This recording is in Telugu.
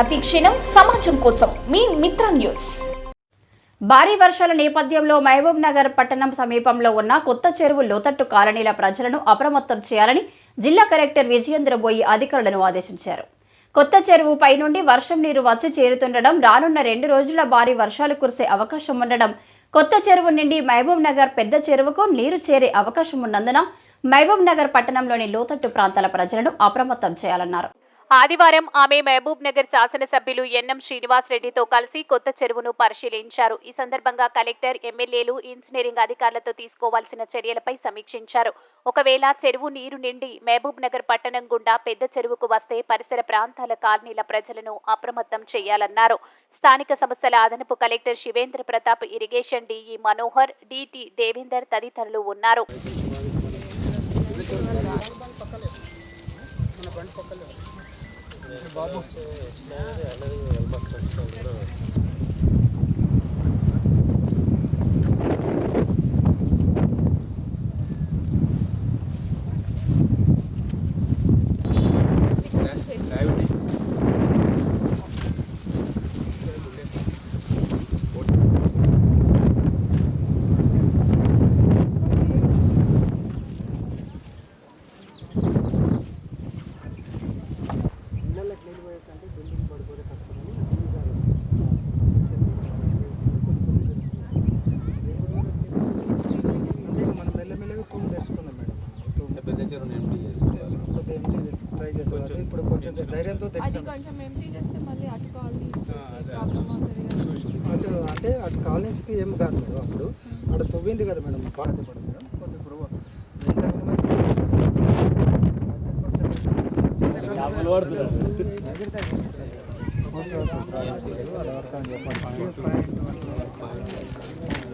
ప్రతిక్షణం సమాజం కోసం మీ మిత్ర న్యూస్. భారీ వర్షాల నేపథ్యంలో మహబూబ్ నగర్ పట్టణం సమీపంలో ఉన్న కొత్త చెరువు లోతట్టు కాలనీల ప్రజలను అప్రమత్తం చేయాలని జిల్లా కలెక్టర్ విజయేంద్ర బోయి అధికారులను ఆదేశించారు. కొత్త చెరువు పై నుండి వర్షం నీరు వచ్చి చేరుతుండడం, రానున్న 2 రోజుల భారీ వర్షాలు కురిసే అవకాశం ఉండడం, కొత్త చెరువు నుండి మహబూబ్ నగర్ పెద్ద చెరువుకు నీరు చేరే అవకాశం ఉన్నందున మహబూబ్ నగర్ పట్టణంలోని లోతట్టు ప్రాంతాల ప్రజలను అప్రమత్తం చేయాలన్నారు. ఆదివారం ఆమె మహబూబ్ నగర్ శాసనసభ్యులు ఎన్ఎం శ్రీనివాస్ రెడ్డితో కలిసి కొత్త చెరువును పరిశీలించారు. ఈ సందర్భంగా కలెక్టర్, ఎమ్మెల్యేలు, ఇంజనీరింగ్ అధికారులతో తీసుకోవాల్సిన చర్యలపై సమీక్షించారు. ఒకవేళ చెరువు నీరు నిండి మహబూబ్ నగర్ పట్టణం గుండా పెద్ద చెరువుకు వస్తే పరిసర ప్రాంతాల కాలనీల ప్రజలను అప్రమత్తం చేయాలన్నారు. స్థానిక సంస్థల అదనపు collector Shivendra Pratap, irrigation DE Manohar, DT Devender తదితరులు ఉన్నారు. బాబు ఇప్పుడు కొంచెం ధైర్యంతో అంటే అటు కాలనీస్కి ఏం కాదు మేడం. అప్పుడు అక్కడ తవ్వింది కదా మేడం, బాధపడదు మేడం. కొద్దిగా ఇప్పుడు ఎంత